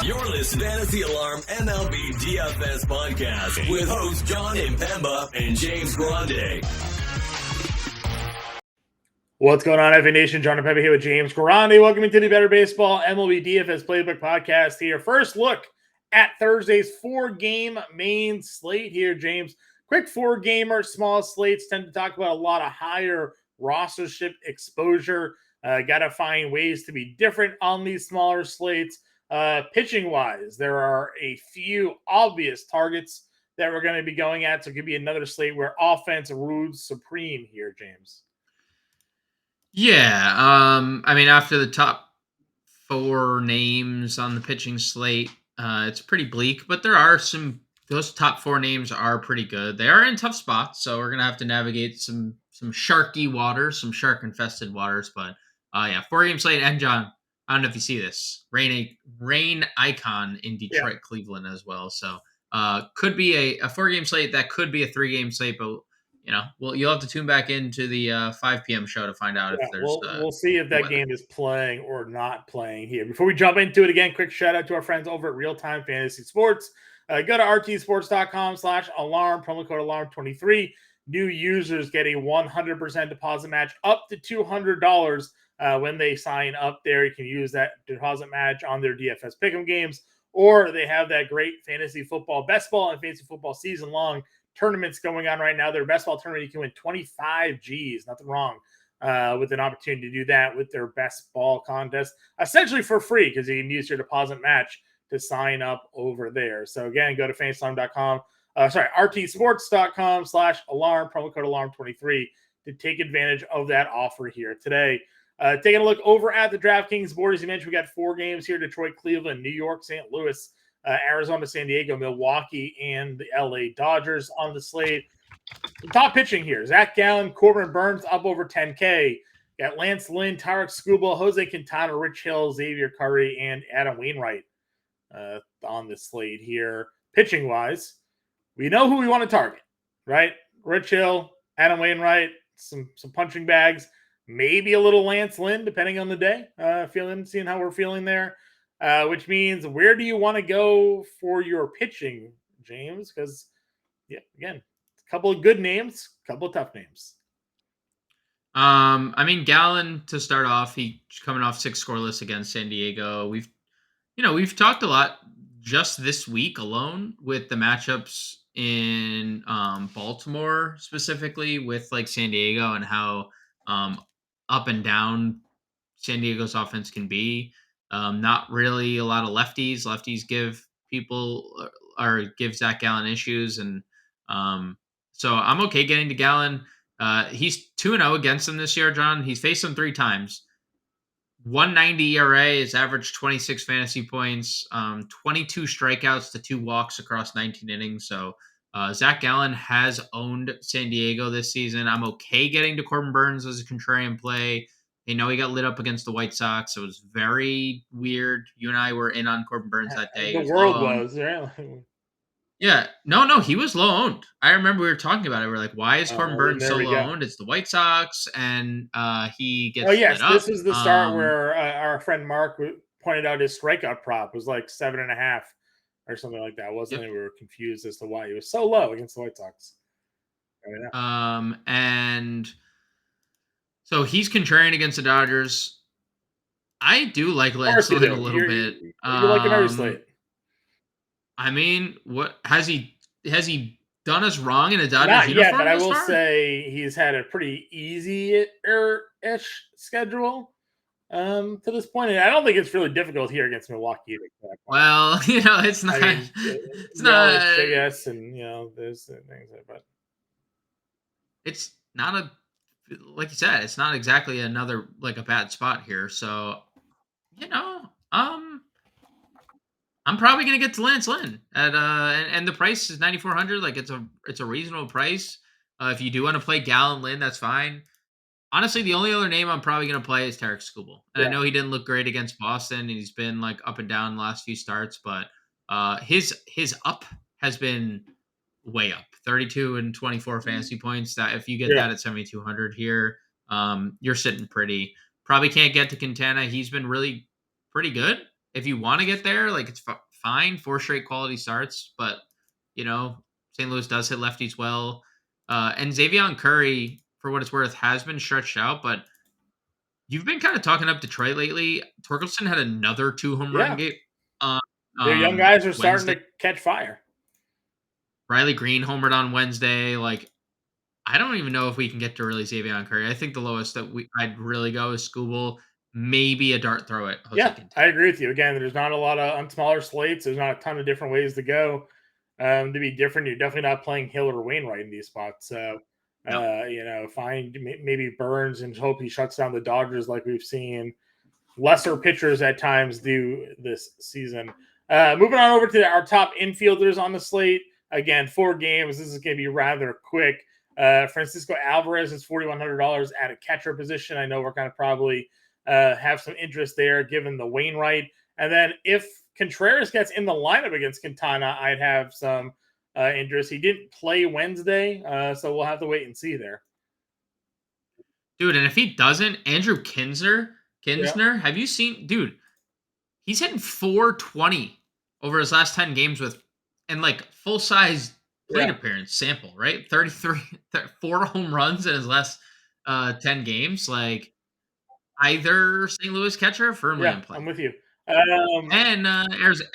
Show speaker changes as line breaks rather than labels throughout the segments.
You're listening to Fantasy Alarm MLB DFS podcast with hosts Jon Impemba and James Grande.
What's going on, FA Nation? Jon Impemba here with James Grande. Welcome to the Better Baseball MLB DFS Playbook podcast here. First look at Thursday's four-game main slate here, James. Quick four-gamer, small slates tend to talk about a lot of higher rostership exposure. Got to find ways to be different on these smaller slates. Pitching-wise, there are a few obvious targets that we're going to be going at, so it could be another slate where offense rules supreme here, James.
Yeah, I mean, after the top four names on the pitching slate, it's pretty bleak, but there are those top four names are pretty good. They are in tough spots, so we're going to have to navigate some sharky waters, some shark-infested waters, but yeah, four-game slate, and John, I don't know if you see this, rain icon in Detroit, Cleveland as well, so could be a four-game slate, that could be a three-game slate, but you know, well, you'll have to tune back into the 5 p.m. show to find out if there's.
We'll see if that game is playing or not playing here. Before we jump into it again, quick shout out to our friends over at Real Time Fantasy Sports. Go to rtsports.com/alarm, promo code alarm23. New users get a 100% deposit match up to $200 when they sign up there. You can use that deposit match on their DFS Pick'em games, or they have that great fantasy football, best ball and fantasy football season long tournaments going on right now. Their best ball tournament, you can win 25 G's, nothing wrong with an opportunity to do that with their best ball contest, essentially for free, because you can use your deposit match to sign up over there. So again, go to rtsports.com/alarm, promo code alarm23 to take advantage of that offer here today. Taking a look over at the DraftKings board, as you mentioned, we got four games here: Detroit, Cleveland, New York, St. Louis, Arizona, San Diego, Milwaukee, and the LA Dodgers on the slate. The top pitching here: Zach Gallen, Corbin Burns up over 10K. Got Lance Lynn, Tarek Skubal, Jose Quintana, Rich Hill, Xavier Curry, and Adam Wainwright on the slate here. Pitching wise, we know who we want to target, right? Rich Hill, Adam Wainwright, some punching bags, maybe a little Lance Lynn, depending on the day. Seeing how we're feeling there. Which means, where do you want to go for your pitching, James? Because, yeah, again, a couple of good names, a couple of tough names.
I mean, Gallen to start off, he coming off 6 scoreless against San Diego. We've talked a lot just this week alone with the matchups in Baltimore specifically with like San Diego and how up and down San Diego's offense can be. Not really a lot of lefties. Lefties give people or give Zach Gallen issues. And so I'm okay getting to Gallen. He's 2-0 against him this year, John. He's faced him 3 times. 190 ERA is average 26 fantasy points, 22 strikeouts to 2 walks across 19 innings. So Zach Gallen has owned San Diego this season. I'm okay getting to Corbin Burns as a contrarian play. He got lit up against the White Sox. It was very weird. You and I were in on Corbin Burns that day.
The world was, yeah.
Yeah. No, he was low owned. I remember we were talking about it. We're like, why is Corbin Burns so low owned? It's the White Sox, and he gets lit up.
This is the start where our friend Mark pointed out his strikeout prop was like 7.5 or something like that, wasn't it? We were confused as to why he was so low against the White Sox.
And so he's contrarian against the Dodgers. I do like Lance Lynn a little bit.
You like another slate.
I mean, what has he done us wrong in a Dodgers
Not
uniform?
Yet, but I will say he's had a pretty easy-ish schedule to this point. And I don't think it's really difficult here against Milwaukee.
Well, it's not. It's not.
Yes, and there's things like that.
It's not like you said. It's not exactly another like a bad spot here. So, I'm probably gonna get to Lance Lynn at and the price is 9,400. Like it's a reasonable price. If you do want to play Gallen Lynn, that's fine. Honestly, the only other name I'm probably gonna play is Tarek Skubal, and I know he didn't look great against Boston, and he's been like up and down the last few starts, but his up has been way up, 32 and 24 fantasy points. That if you get that at 7,200 here, you're sitting pretty. Probably can't get to Quintana. He's been really pretty good. if you want to get there, like it's fine. 4 straight quality starts, but St. Louis does hit lefties well. And Xavier Curry, for what it's worth, has been stretched out, but you've been kind of talking up Detroit lately. Torkelson had another 2 home run
Yeah,
game on
their young guys are starting
Wednesday.
to catch fire.
Riley Green homered on Wednesday. Like, I don't even know if we can get to really Xavier Curry. I think the lowest that I'd really go is Scooble, maybe a dart throw at Jose
Yeah, I
Quintana.
agree with you. Again, there's not a lot of on smaller slates. There's not a ton of different ways to go to be different. You're definitely not playing Hill or Wainwright in these spots. So,
No.
find maybe Burns and hope he shuts down the Dodgers like we've seen lesser pitchers at times do this season. Moving on over to our top infielders on the slate. Again, 4 games. This is going to be rather quick. Francisco Alvarez is $4,100 at a catcher position. I know we're kind of probably have some interest there given the Wainwright. And then if Contreras gets in the lineup against Quintana, I'd have some interest. He didn't play Wednesday, so we'll have to wait and see there.
Dude, and if he doesn't, Andrew Kinsner,
Yeah.
have you seen, dude, he's hitting 420 over his last 10 games and like full size plate
Yeah.
appearance sample, right? 33, 4 home runs in his last 10 games. Like, either St. Louis catcher firmly
Yeah,
in play.
I'm with you.
And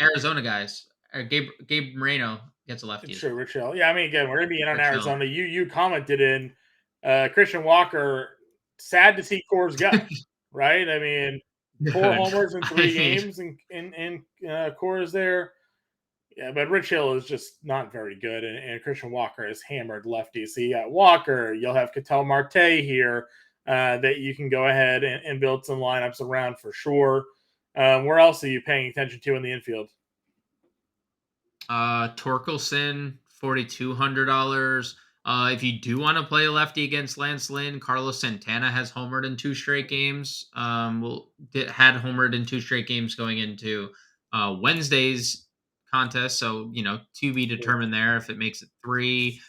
Arizona guys. Gabe Moreno gets a lefty as
Sure,
well.
Rich Hill. Yeah, I mean, again, we're gonna be in on
Rich Hill.
Arizona. You commented in Christian Walker. Sad to see Coors go, right? I mean, 4
Dude,
homers in
I
3
mean,
games in Coors there. Yeah, but Rich Hill is just not very good, and Christian Walker has hammered lefties. So you got Walker. You'll have Ketel Marte here that you can go ahead and build some lineups around for sure. Where else are you paying attention to in the infield?
Torkelson, $4,200. If you do want to play a lefty against Lance Lynn, Carlos Santana has homered in 2 straight games. Had homered in 2 straight games going into Wednesday's contest. So, to be determined there if it makes it 3.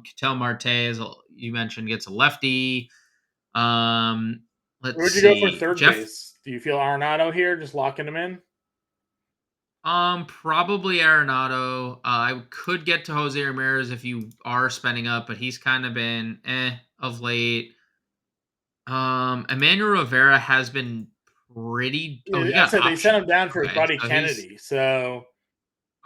Ketel Marte, as you mentioned, gets a lefty. Let's
Where'd you go for
see.
third
Jeff
base? Do you feel Arenado here, just locking him in?
Probably Arenado. I could get to Jose Ramirez if you are spending up, but he's kind of been of late. Emmanuel Rivera has been pretty. Oh, he
Yeah, I
got an
said they sent
option
him down
there.
for his
Okay,
buddy
so he's
Kennedy. So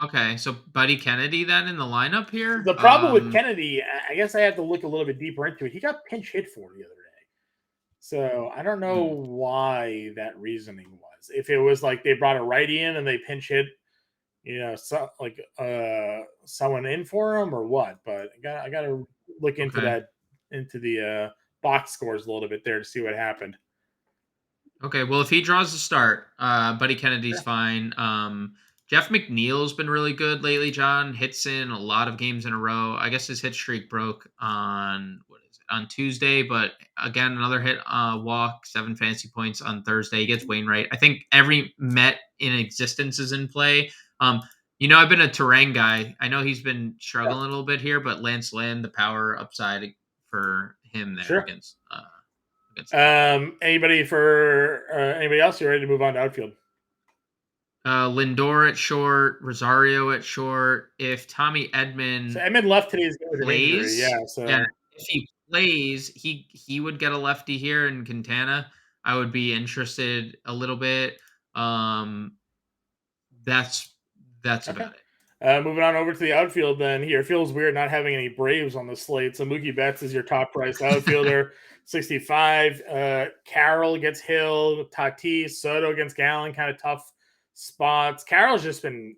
okay. So Buddy Kennedy then in the lineup here.
the problem with Kennedy, I guess I have to look a little bit deeper into it. He got pinch hit for the other day. So I don't know
hmm,
why that reasoning was. If it was like they brought a righty in and they pinch hit, someone in for him or what. But I got to look into
okay.
that into the box scores a little bit there to see what happened.
Okay, well, if he draws the start, Buddy Kennedy's
Yeah.
fine. Jeff McNeil's been really good lately. John hits in a lot of games in a row. I guess his hit streak broke on on Tuesday, but again, another hit walk, 7 fantasy points on Thursday. He gets Wainwright. I think every Met in existence is in play. I've been a Terang guy. I know he's been struggling a little bit here, but Lance Lynn, the power upside for him there
Sure.
against the Mets.
Anybody else? You ready to move on to outfield?
Lindor at short, Rosario at short. If Tommy
So
Edman
Edmund left today's game with an injury.
plays,
Yeah. So
yeah, if he plays, he would get a lefty here in Quintana. I would be interested a little bit. Um, that's
okay.
about it.
Moving on over to the outfield, then here it feels weird not having any Braves on the slate. So Mookie Betts is your top price outfielder, 65. Carroll gets Hill, Tatis, Soto against Gallen, kind of tough spots. Carroll's just been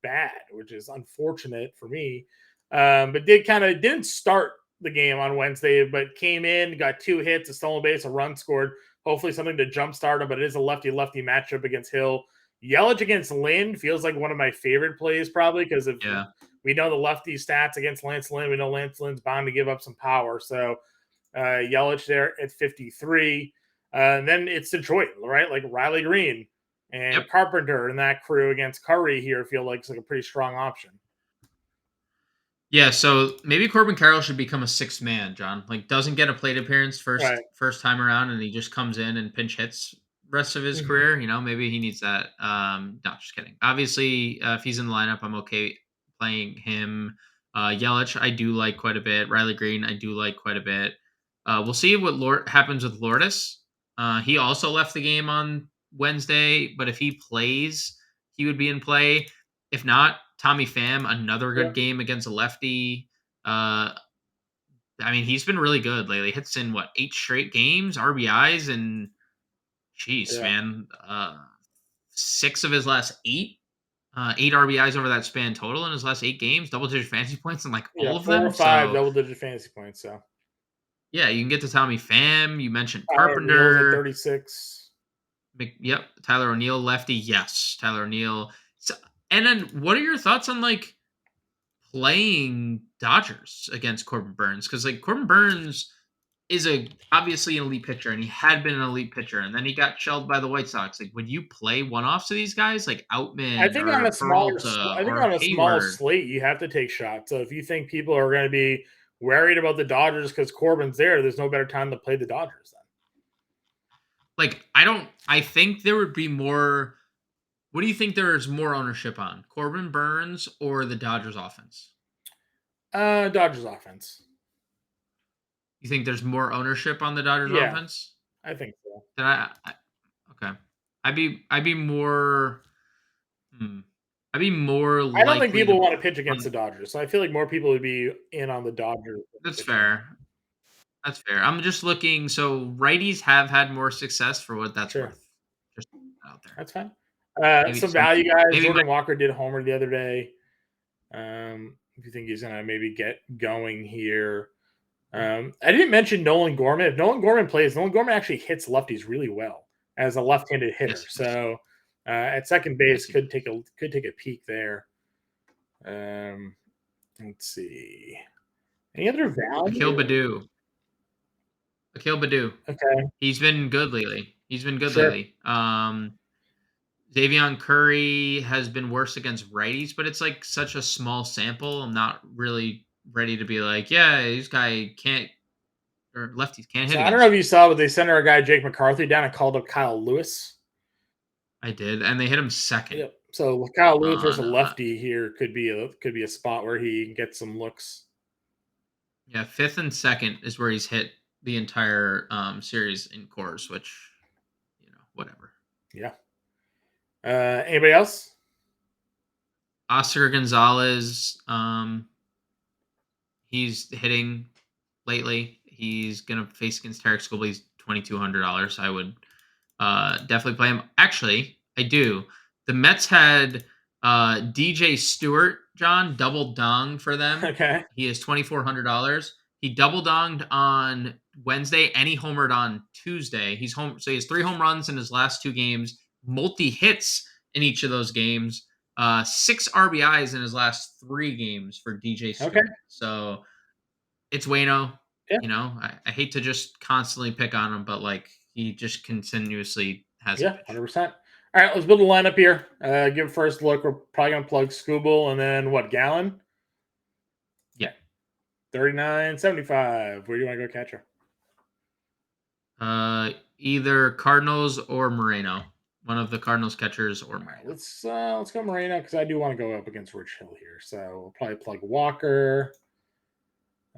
bad, which is unfortunate for me. But didn't start the game on Wednesday, but came in, got 2 hits, a stolen base, a run scored. Hopefully something to jumpstart him, but it is a lefty-lefty matchup against Hill. Yelich against Lynn feels like one of my favorite plays, probably because if
Yeah.
we know the lefty stats against Lance Lynn, we know Lance Lynn's bound to give up some power. So Yelich there at 53. And then it's Detroit, right? Like Riley Green and
Yep.
Carpenter and that crew against Curry here feel like it's like a pretty strong option.
Yeah, so maybe Corbin Carroll should become a 6th man, John. Like, doesn't get a plate appearance
Right.
first time around, and he just comes in and pinch hits rest of his career. Maybe he needs that. No, just kidding. Obviously, if he's in the lineup, I'm okay playing him. Yelich, I do like quite a bit. Riley Green, I do like quite a bit. We'll see what happens with Lourdes. He also left the game on Wednesday, but if he plays, he would be in play. If not, Tommy Pham, another good game against a lefty. He's been really good lately. Hits in 8 straight games, RBIs, and jeez, man, 6 of his last 8, 8 RBIs over that span total in his last 8 games, double-digit fantasy points in all of
4
them.
or 5
So
double-digit fantasy points. So
yeah, you can get to Tommy Pham. You mentioned
O'Neill's at
Carpenter.
36.
Yep, Tyler O'Neill, lefty. Yes, Tyler O'Neill. So, and then, what are your thoughts on playing Dodgers against Corbin Burns? Because Corbin Burns is obviously an elite pitcher, and he had been an elite pitcher, and then he got shelled by the White Sox. Would you play one-offs to these guys like
I
Outman
think on
or
a smaller,
Peralta
I think
or
on a smaller
Hayward?
slate, you have to take shots. So if you think people are going to be worried about the Dodgers because Corbin's there's no better time to play the Dodgers then.
I think there would be more. What do you think there's more ownership on, Corbin Burns or the Dodgers offense?
Dodgers offense.
You think there's more ownership on the Dodgers offense?
I think so.
Then okay. I'd be more. I'd be more likely.
I don't think people want to pitch against the Dodgers, so I feel like more people would be in on the Dodgers.
That's fair. That's fair. I'm just looking. So righties have had more success for what that's worth. Just out there.
That's fine. Some value guys. Jordan Walker did homer the other day. If you think he's gonna maybe get going here. I didn't mention Nolan Gorman. If Nolan Gorman plays, Nolan Gorman actually hits lefties really well as a left-handed hitter.
Yes,
so at second base, could take a peek there. Let's see. Any other value?
Akil Baddoo.
Okay.
He's been good lately. Davion Curry has been worse against righties, but it's such a small sample. I'm not really ready to be this guy can't, or lefties can't hit.
I don't know if you saw, but they sent our guy Jake McCarthy down and called up Kyle Lewis.
I did, and they hit him second.
Yep. So Kyle Lewis versus a lefty here could be a spot where he can get some looks.
Yeah, 5th and 2nd is where he's hit the entire series in Coors, which whatever.
Yeah. Anybody else?
Oscar Gonzalez. He's hitting lately. He's gonna face against Tarek Schoolby. He's $2,200. I would definitely play him. Actually, I do. The Mets had DJ Stewart, John, double donged for them.
Okay.
He is $2,400. He double donged on Wednesday and he homered on Tuesday. He's home, so he has 3 home runs in his last 2 games, multi hits in each of those games, 6 RBIs in his last 3 games for DJ Stewart. Okay. So it's Waino. Yeah. I hate to just constantly pick on him, but he just continuously has.
Yeah, 100%. All right, let's build a lineup here. Give a first look. We're probably going to plug Scooble and then Gallon?
Yeah.
39.75. Where do you want to go catcher?
Either Cardinals or Moreno. One of the Cardinals catchers or Moreno.
Let's go Moreno because I do want to go up against Rich Hill here. So we'll probably plug Walker.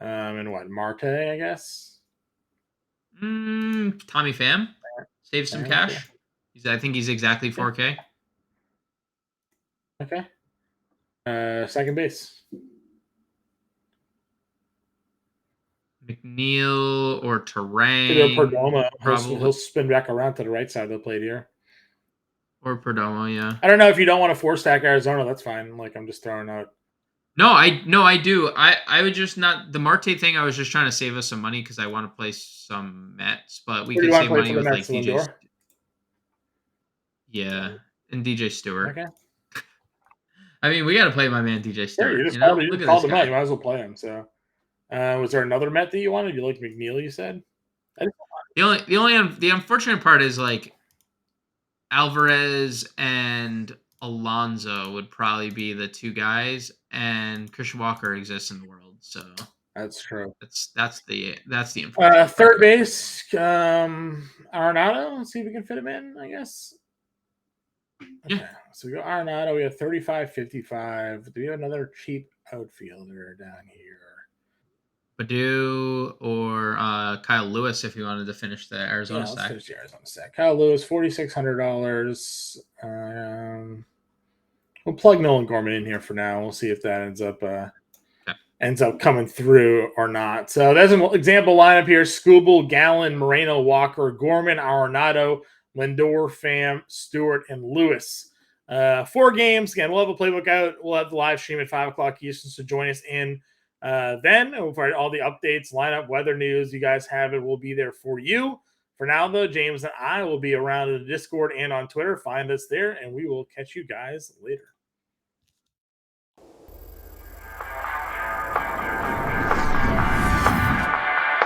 And Marte, I guess.
Tommy Pham. Save some cash. I think he's exactly 4K.
Okay. Second base.
McNeil or Terang.
Perdomo. He'll spin back around to the right side of the plate here.
Or Perdomo, yeah.
I don't know if you don't want to 4-stack Arizona. That's fine. I'm just throwing out.
No, I do. I would just not the Marte thing. I was just trying to save us some money because I want to play some Mets, but we can save money with DJ. Yeah, and DJ Stewart.
Okay.
We got to play my man DJ Stewart.
Yeah, you just called him out. You might as well play him. So, was there another Met that you wanted? You liked McNeil? You said.
The unfortunate part is Alvarez and Alonso would probably be the 2 guys, and Christian Walker exists in the world. So
That's true.
That's the information.
Third base, Arenado. Let's see if we can fit him in, I guess. Okay,
Yeah.
so we go Arenado. We have 35.55. Do we have another cheap outfielder down here?
Badu or Kyle Lewis if you wanted to finish the Arizona
Let's
stack.
finish the Arizona stack. Kyle Lewis, $4,600. We'll plug Nolan Gorman in here for now. We'll see if that ends up coming through or not. So that's an example lineup here: Skubal, Gallen, Moreno, Walker, Gorman, Arenado, Lindor, Pham, Stewart, and Lewis. 4 games. Again, we'll have a playbook out. We'll have the live stream at 5 o'clock Eastern, so join us in then. We'll provide all the updates, lineup, weather news. You guys have it. We'll be there for you. For now, though, James and I will be around in the Discord and on Twitter. Find us there, and we will catch you guys later.